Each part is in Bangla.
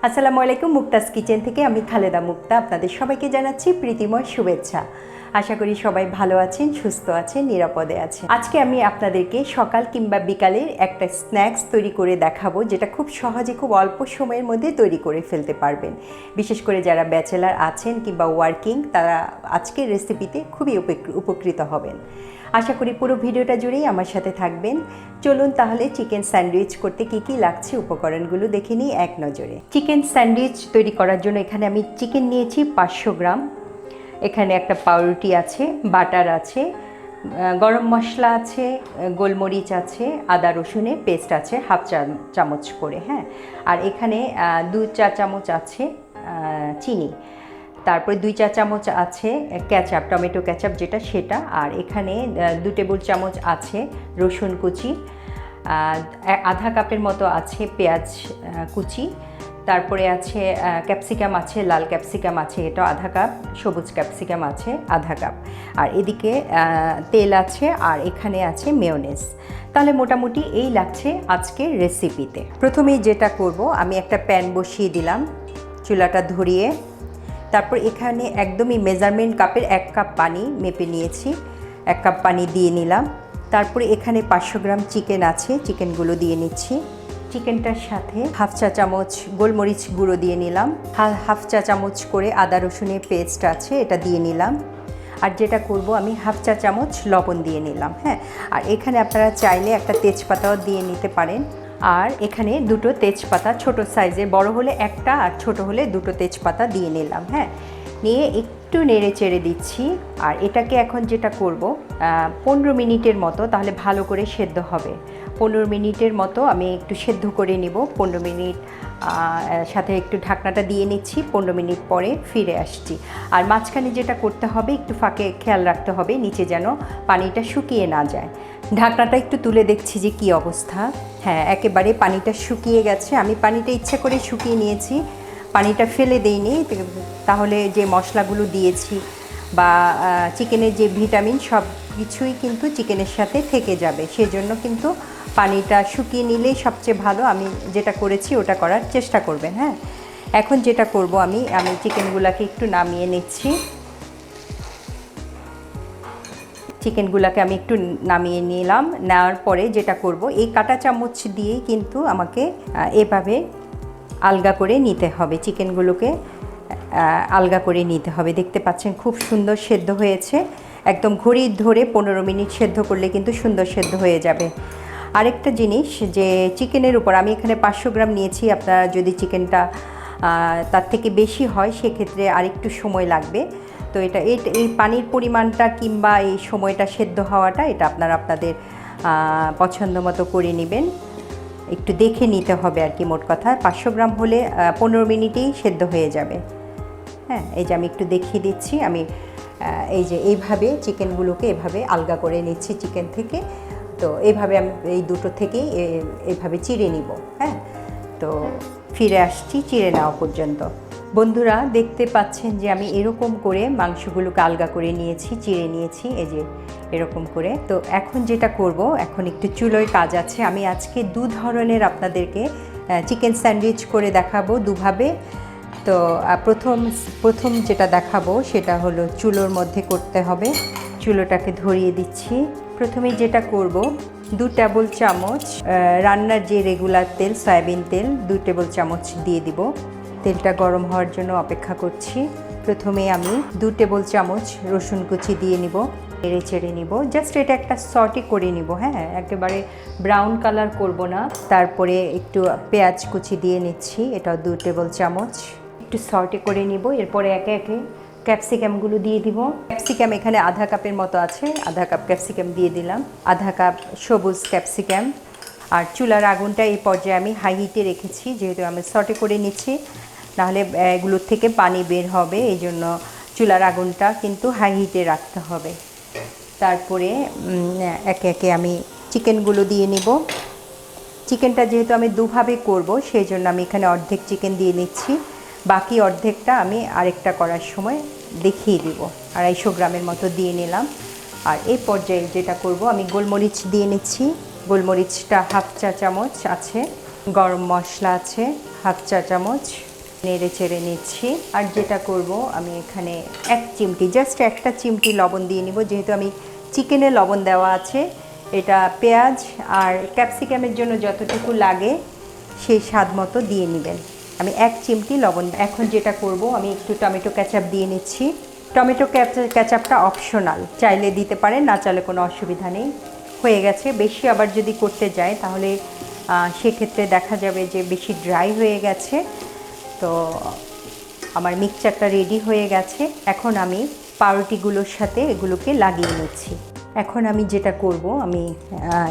আসসালামু আলাইকুম। মুক্তাস কিচেন থেকে আমি খালেদা মুক্তা আপনাদের সবাইকে জানাচ্ছি প্রীতিময় শুভেচ্ছা। আশা করি সবাই ভালো আছেন, সুস্থ আছেন, নিরাপদে আছেন। আজকে আমি আপনাদেরকে সকাল কিংবা বিকালের একটা স্ন্যাক্স তৈরি করে দেখাবো, যেটা খুব সহজে খুব অল্প সময়ের মধ্যে তৈরি করে ফেলতে পারবেন। বিশেষ করে যারা ব্যাচেলার আছেন কিংবা ওয়ার্কিং, তারা আজকের রেসিপিতে খুবই উপকৃত হবেন। আশা করি পুরো ভিডিওটা জুড়েই আমার সাথে থাকবেন। চলুন তাহলে চিকেন স্যান্ডউইচ করতে কী কী লাগছে উপকরণগুলো দেখে নিই এক নজরে। চিকেন স্যান্ডউইচ তৈরি করার জন্য এখানে আমি চিকেন নিয়েছি 500 গ্রাম। এখানে একটা পাউরুটি আছে, বাটার আছে, গরম মশলা আছে, গোলমরিচ আছে, আদা রসুনের পেস্ট আছে হাফ চামচ করে, হ্যাঁ। আর এখানে 2 চা চামচ আছে চিনি, তারপরে 2 চা চামচ আছে কেচাপ, টমেটো কেচাপ যেটা সেটা। আর এখানে 2 টেবিল চামচ আছে রসুন কুচি, আধা কাপের মতো আছে পেঁয়াজ কুচি, তারপরে আছে ক্যাপসিকাম আছে, লাল ক্যাপসিকাম আছে এটা আধা কাপ, সবুজ ক্যাপসিকাম আছে আধা কাপ, আর এদিকে তেল আছে, আর এখানে আছে মেয়োনেজ। তাহলে মোটামুটি এই লাগছে আজকের রেসিপিতে। প্রথমেই যেটা করব, আমি একটা প্যান বসিয়ে দিলাম, চুলাটা ধরিয়ে, তারপর এখানে একদমই মেজারমেন্ট কাপের 1 কাপ পানি মেপে নিয়েছি, 1 কাপ পানি দিয়ে নিলাম। তারপরে এখানে 500 গ্রাম চিকেন আছে, চিকেনগুলো দিয়ে নিচ্ছি। চিকেনটার সাথে হাফ চা চামচ গোলমরিচ গুঁড়ো দিয়ে নিলাম, হাফ চা চামচ করে আদা রসুনের পেস্ট আছে এটা দিয়ে নিলাম। আর যেটা করব, আমি হাফ চা চামচ লবণ দিয়ে নিলাম, হ্যাঁ। আর এখানে আপনারা চাইলে একটা তেজপাতাও দিয়ে নিতে পারেন। আর এখানে 2টো তেজপাতা, ছোট সাইজের, বড় হলে একটা আর ছোট হলে 2টো তেজপাতা দিয়ে নিলাম, হ্যাঁ। নিয়ে একটু নেড়ে চেড়ে দিচ্ছি। আর এটাকে এখন যেটা করব, 15 মিনিটের মতো, তাহলে ভালো করে সেদ্ধ হবে। 15 মিনিটের মতো আমি একটু সেদ্ধ করে নিব। 15 মিনিট সাথে একটু ঢাকনাটা দিয়ে নিচ্ছি। 15 মিনিট পরে ফিরে আসছি। আর মাঝখানে যেটা করতে হবে, একটু ফাঁকে খেয়াল রাখতে হবে নিচে যেন পানিটা শুকিয়ে না যায়। ঢাকনাটা একটু তুলে দেখছি যে কী অবস্থা। হ্যাঁ, একেবারে পানিটা শুকিয়ে গেছে। আমি পানিটা ইচ্ছা করে শুকিয়ে নিয়েছি, পানিটা ফেলে দেইনি, তাহলে যে মশলাগুলো দিয়েছি বা চিকেনের যে ভিটামিন সব কিছুই কিন্তু চিকেনের সাথে থেকে যাবে, সেজন্য কিন্তু পানিটা শুকিয়ে নিলেই সবচেয়ে ভালো। আমি যেটা করেছি ওটা করার চেষ্টা করবেন, হ্যাঁ। এখন যেটা করব, আমি চিকেনগুলোকে একটু নামিয়ে নিচ্ছি। চিকেনগুলোকে আমি একটু নামিয়ে নিলাম। নেওয়ার পরে যেটা করব, এই কাঁটা চামচ দিয়েই কিন্তু আমাকে এভাবে আলগা করে নিতে হবে, চিকেনগুলোকে আলগা করে নিতে হবে। দেখতে পাচ্ছেন খুব সুন্দর সেদ্ধ হয়েছে, একদম ঘড়ি ধরে 15 মিনিট সেদ্ধ করলে কিন্তু সুন্দর সেদ্ধ হয়ে যাবে। আরেকটা জিনিস, যে চিকেনের উপর আমি এখানে 500 গ্রাম নিয়েছি, আপনারা যদি চিকেনটা তার থেকে বেশি হয় সেক্ষেত্রে আরেকটু সময় লাগবে। তো এই পানির পরিমাণটা কিংবা এই সময়টা সেদ্ধ হওয়াটা, এটা আপনারা আপনাদের পছন্দ মতো করে নেবেন, একটু দেখে নিতে হবে আর কি। মোট কথা 500 গ্রাম হলে 15 মিনিটেই সেদ্ধ হয়ে যাবে, হ্যাঁ। এই যে আমি একটু দেখিয়ে দিচ্ছি, আমি এই যে এইভাবে চিকেনগুলোকে এভাবে আলগা করে নিচ্ছি চিকেন থেকে। তো এইভাবে আমি এই দুটো থেকেই এইভাবে চিড়ে নিব, হ্যাঁ। তো ফিরে আসছি চিড়ে নেওয়া পর্যন্ত। বন্ধুরা দেখতে পাচ্ছেন যে আমি এরকম করে মাংসগুলোকে আলগা করে নিয়েছি, চিড়ে নিয়েছি, এই যে এরকম করে। তো এখন যেটা করব, এখন একটু চুলোয় কাজ আছে। আমি আজকে 2 ধরনের আপনাদেরকে চিকেন স্যান্ডউইচ করে দেখাবো, দুভাবে। তো প্রথম যেটা দেখাবো সেটা হলো চুলোর মধ্যে করতে হবে। চুলোটাকে ধরিয়ে দিচ্ছি। প্রথমে যেটা করব, 2 টেবিল চামচ রান্নার যে রেগুলার তেল, সয়াবিন তেল 2 টেবিল চামচ দিয়ে দিব। তেলটা গরম হওয়ার জন্য অপেক্ষা করছি। প্রথমে আমি 2 টেবিল চামচ রসুন কুচি দিয়ে নিব, নেড়ে চেড়ে নিব। জাস্ট এটা একটা সটে করে নিব, হ্যাঁ, একেবারে ব্রাউন কালার করব না। তারপরে একটু পেঁয়াজ কুচি দিয়ে নিচ্ছি, এটা 2 টেবিল চামচ, একটু সটে করে নিব। এরপরে একে একে ক্যাপসিকামগুলো দিয়ে দিব। ক্যাপসিকাম এখানে আধা কাপের মতো আছে, আধা কাপ ক্যাপসিকাম দিয়ে দিলাম, আধা কাপ সবুজ ক্যাপসিকাম। আর চুলার আগুনটা এই পর্যায়ে আমি হাই হিটে রেখেছি, যেহেতু আমি সটে করে নিচ্ছি, নাহলে এগুলোর থেকে পানি বের হবে, এই জন্য চুলার আগুনটা কিন্তু হাই হিটে রাখতে হবে। তারপরে একে একে আমি চিকেনগুলো দিয়ে নিব। চিকেনটা যেহেতু আমি দুভাবে করব, সেই জন্য আমি এখানে অর্ধেক চিকেন দিয়ে নিচ্ছি, বাকি অর্ধেকটা আমি আরেকটা করার সময় দেখিয়ে দিব। 250 গ্রামের মতো দিয়ে নিলাম। আর এই পর্যায়ে যেটা করব, আমি গোলমরিচ দিয়ে নিচ্ছি। গোলমরিচটা হাফ চা চামচ আছে, গরম মশলা আছে হাফ চা চামচ, নেড়ে চেড়ে নিচ্ছি। আর যেটা করব, আমি এখানে এক চিমটি, জাস্ট একটা চিমটি লবণ দিয়ে নিব, যেহেতু আমি চিকেনে লবণ দেওয়া আছে। এটা পেঁয়াজ আর ক্যাপসিকামের জন্য যতটুকু লাগে সেই স্বাদ মতো দিয়ে নেবেন। আমি এক চিমটি লবণ। এখন যেটা করব, আমি একটু টমেটো কেচাপ দিয়ে নিচ্ছি। টমেটো কেচাপটা অপশনাল, চাইলে দিতে পারেন, না চাইলে কোনো অসুবিধা নেই। হয়ে গেছে। বেশি আবার যদি করতে যায় তাহলে সেক্ষেত্রে দেখা যাবে যে বেশি ড্রাই হয়ে গেছে। তো আমার মিক্সচারটা রেডি হয়ে গেছে। এখন আমি পাউরুটিগুলোর সাথে এগুলোকে লাগিয়ে নিচ্ছি। এখন আমি যেটা করব, আমি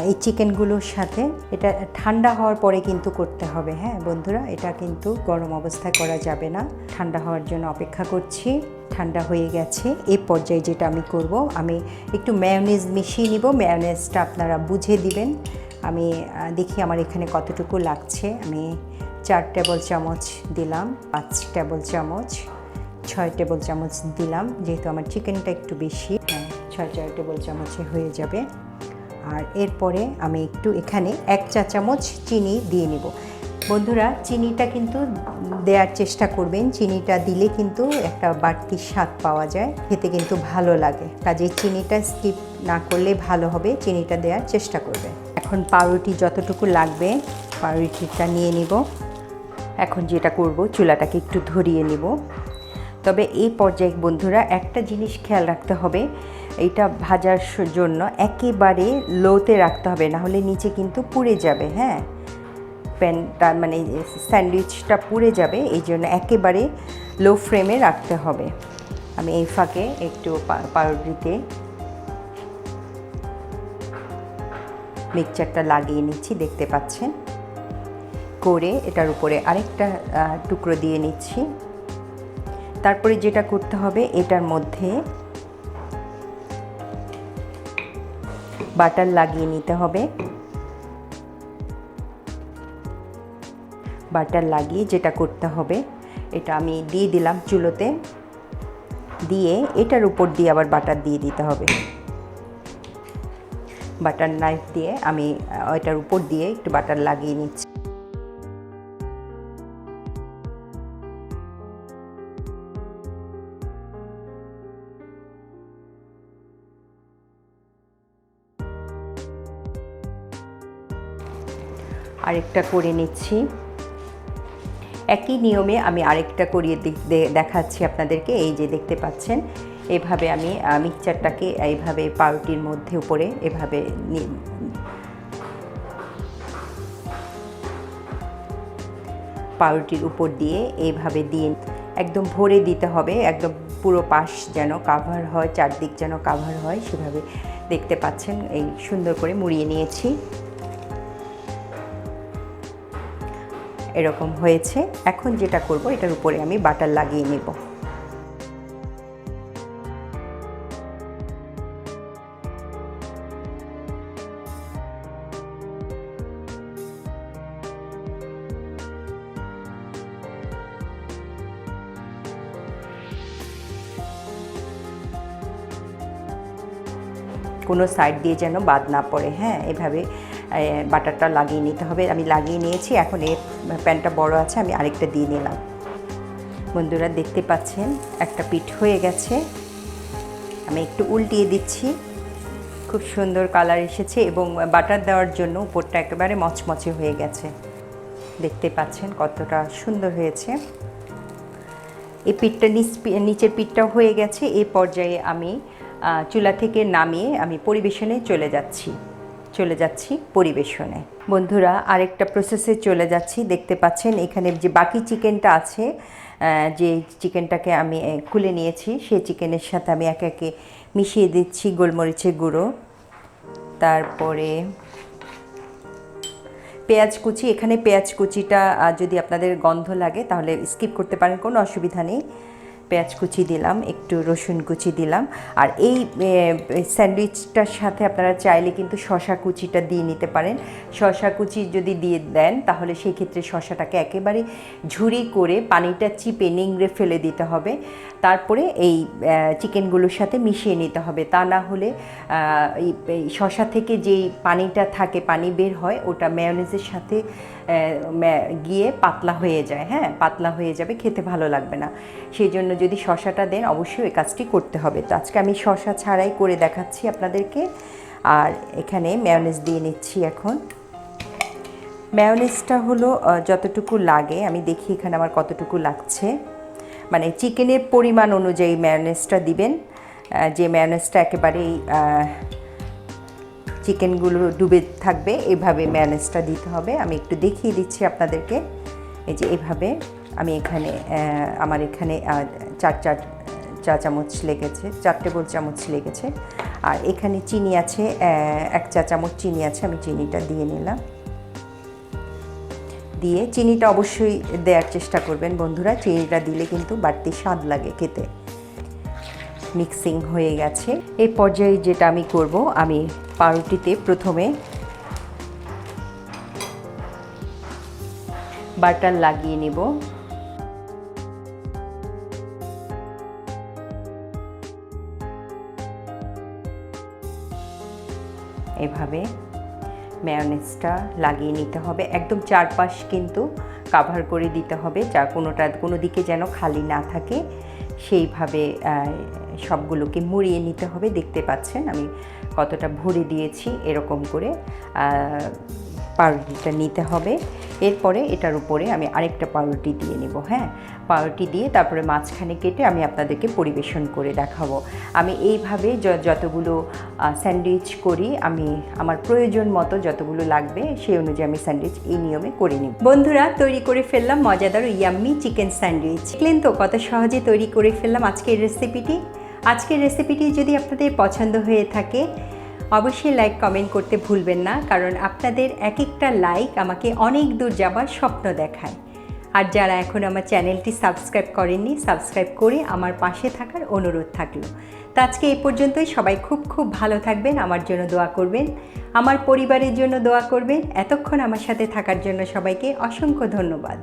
এই চিকেনগুলোর সাথে, এটা ঠান্ডা হওয়ার পরে কিন্তু করতে হবে, হ্যাঁ বন্ধুরা, এটা কিন্তু গরম অবস্থায় করা যাবে না। ঠান্ডা হওয়ার জন্য অপেক্ষা করছি। ঠান্ডা হয়ে গেছে। এই পর্যায়ে যেটা আমি করব, আমি একটু মেয়োনেজ মিশিয়ে নিব। মেয়োনেজটা আপনারা বুঝে দিবেন। আমি দেখি আমার এখানে কতটুকু লাগছে। আমি 4 টেবিল চামচ দিলাম, 5 টেবিল চামচ, 6 টেবিল চামচ দিলাম, যেহেতু আমার চিকেনটা একটু বেশি। 6 টেবিল চামচে হয়ে যাবে। আর এরপরে আমি একটু এখানে 1 চা চামচ চিনি দিয়ে নিব। বন্ধুরা, চিনিটা কিন্তু দেওয়ার চেষ্টা করবেন। চিনিটা দিলে কিন্তু একটা বাড়তি স্বাদ পাওয়া যায়, খেতে কিন্তু ভালো লাগে। কাজেই চিনিটা স্কিপ না করলে ভালো হবে, চিনিটা দেওয়ার চেষ্টা করবে। এখন পাউরুটি যতটুকু লাগবে পাউরুটিটা নিয়ে নিব। এখন যেটা করব, চুলাটাকে একটু ধরিয়ে নিব। তবে এই পর্যায়ে বন্ধুরা একটা জিনিস খেয়াল রাখতে হবে, এটা ভাজার জন্য একেবারে লোতে রাখতে হবে, না হলে নিচে কিন্তু পুড়ে যাবে। হ্যাঁ, প্যানটা মানে স্যান্ডউইচটা পুড়ে যাবে, এই জন্য একেবারে লো ফ্লেমে রাখতে হবে। আমি এই ফাঁকে একটু পাউরুটিতে মিক্সচারটা লাগিয়ে নিচ্ছি, দেখতে পাচ্ছেন। করে এটার উপরে আরেকটা টুকরো দিয়ে নিচ্ছি। তারপরে যেটা করতে হবে, এটার মধ্যে বাটার লাগিয়ে নিতে হবে। বাটার লাগিয়ে যেটা করতে হবে, এটা আমি দিয়ে দিলাম চুলোতে, দিয়ে এটার উপর দিয়ে আবার বাটার দিয়ে দিতে হবে। বাটার নাইফ দিয়ে আমি এটার উপর দিয়ে একটু বাটার লাগিয়ে নিচ্ছি। আরেকটা করে নিচ্ছি। একই নিয়মে আমি আরেকটা করিয়ে দেখাচ্ছি আপনাদেরকে। এই যে দেখতে পাচ্ছেন, এভাবে আমি মিক্সচারটাকে এইভাবে পাউরুটির মধ্যে উপরে এভাবে পাউরুটির উপর দিয়ে এইভাবে দিয়ে একদম ভরে দিতে হবে। একদম পুরো পাশ যেন কাভার হয়, চারদিক যেন কাভার হয়, সেভাবে দেখতে পাচ্ছেন। এই সুন্দর করে মুড়িয়ে নিয়েছি। এরকম হয়েছে। এখন যেটা করব, এটার উপরে আমি বাটার লাগিয়ে নেব। কোনো সাইড দিয়ে যেন বাদ না পড়ে। হ্যাঁ, এভাবে বাটারটা লাগিয়ে নিতে হবে। আমি লাগিয়ে নিয়েছি। এখন এই প্যানটা বড় আছে, আমি আরেকটা দিয়ে নিলাম। বন্ধুরা দেখতে পাচ্ছেন, একটা পিঠ হয়ে গেছে। আমি একটু উল্টিয়ে দিচ্ছি। খুব সুন্দর কালার এসেছে এবং বাটার দেওয়ার জন্য উপরটা একেবারে মচমচে হয়ে গেছে। দেখতে পাচ্ছেন কতটা সুন্দর হয়েছে। এই পিঠটা নিচের পিঠটাও হয়ে গেছে। এই পর্যায়ে আমি চুলা থেকে নামিয়ে আমি পরিবেশনে চলে যাচ্ছি পরিবেশনে। বন্ধুরা, আরেকটা প্রসেসে চলে যাচ্ছি। দেখতে পাচ্ছেন এখানে যে বাকি চিকেনটা আছে, যে চিকেনটাকে আমি খুলে নিয়েছি, সেই চিকেনের সাথে আমি একে একে মিশিয়ে দিচ্ছি গোলমরিচের গুঁড়ো, তারপরে পেঁয়াজ কুচি। এখানে পেঁয়াজ কুচিটা যদি আপনাদের গন্ধ লাগে তাহলে স্কিপ করতে পারেন, কোনো অসুবিধা নেই। পেঁয়াজ কুচি দিলাম, একটু রসুন কুচি দিলাম। আর এই স্যান্ডউইচটার সাথে আপনারা চাইলে কিন্তু শসা কুচিটা দিয়ে নিতে পারেন। শসা কুচি যদি দিয়ে দেন তাহলে সেই ক্ষেত্রে শসাটাকে একেবারে ঝুরি করে পানিটা চিপে নিংড়ে ফেলে দিতে হবে। তারপরে এই চিকেনগুলোর সাথে মিশিয়ে নিতে হবে। তা না হলে এই শসা থেকে যেই পানিটা থাকে, পানি বের হয়, ওটা মেয়োনেজের সাথে গিয়ে পাতলা হয়ে যায়, হ্যাঁ পাতলা হয়ে যাবে, খেতে ভালো লাগবে না। সেই জন্য যদি শসাটা দেন অবশ্যই এই কাজটি করতে হবে। তো আজকে আমি শসা ছাড়াই করে দেখাচ্ছি আপনাদেরকে। আর এখানে মেয়োনেজ দিয়ে নিচ্ছি এখন। মেয়োনেজটা হলো যতটুকু লাগে, আমি দেখি এখানে আমার কতটুকু লাগছে, মানে চিকেনের পরিমাণ অনুযায়ী মেয়োনেজটা দিবেন। যে মেয়োনেজটা একেবারেই চিকেনগুলো ডুবে থাকবে এভাবে মেয়োনেজটা দিতে হবে। আমি একটু দেখিয়ে দিচ্ছি আপনাদেরকে। এই যে এভাবে আমি এখানে আমার এখানে 4 চা চামচ লেগেছে, 4 টেবিল চামচ লেগেছে। আর এখানে চিনি আছে 1 চা চামচ চিনি আছে, আমি চিনিটা দিয়ে নিলাম। দিয়ে চিনিটা অবশ্যই দেওয়ার চেষ্টা করবেন বন্ধুরা, চিনিটা দিলে কিন্তু বাড়তি স্বাদ লাগে খেতে। মিক্সিং হয়ে গেছে। এই পর্যায়ে যেটা আমি করব, আমি পাউরুটিতে প্রথমে বাটার লাগিয়ে নেব। এভাবে মেয়োনেজটা লাগিয়ে নিতে হবে, একদম চারপাশ কিন্তু কাভার করে দিতে হবে, যা কোনো দিকে যেন খালি না থাকে, সেইভাবে সবগুলোকে মুড়িয়ে নিতে হবে। দেখতে পাচ্ছেন আমি কতটা ভরে দিয়েছি, এরকম করে পাউরুটিটা নিতে হবে। এরপরে এটার উপরে আমি আরেকটা পাউরুটি দিয়ে নেব, হ্যাঁ পাউরুটি দিয়ে তারপরে মাঝখানে কেটে আমি আপনাদেরকে পরিবেশন করে দেখাবো। আমি এইভাবে যতগুলো স্যান্ডউইচ করি, আমি আমার প্রয়োজন মতো যতগুলো লাগবে সেই অনুযায়ী আমি স্যান্ডউইচ এই নিয়মে করে নিই। বন্ধুরা, তৈরি করে ফেললাম মজাদার ইয়াম্মি চিকেন স্যান্ডউইচ। দেখলেন তো কত সহজে তৈরি করে ফেললাম আজকের রেসিপিটি। আজকের রেসিপিটি যদি আপনাদের পছন্দ হয়ে থাকে অবশ্যই লাইক কমেন্ট করতে ভুলবেন না, কারণ আপনাদের এক একটা লাইক আমাকে অনেক দূর যাবার স্বপ্ন দেখায়। আর যারা এখন আমার চ্যানেলটি সাবস্ক্রাইব করেননি, সাবস্ক্রাইব করে আমার পাশে থাকার অনুরোধ থাকলো। তো আজকে এই পর্যন্তই। সবাই খুব খুব ভালো থাকবেন, আমার জন্য দোয়া করবেন, আমার পরিবারের জন্য দোয়া করবেন। এতক্ষণ আমার সাথে থাকার জন্য সবাইকে অসংখ্য ধন্যবাদ।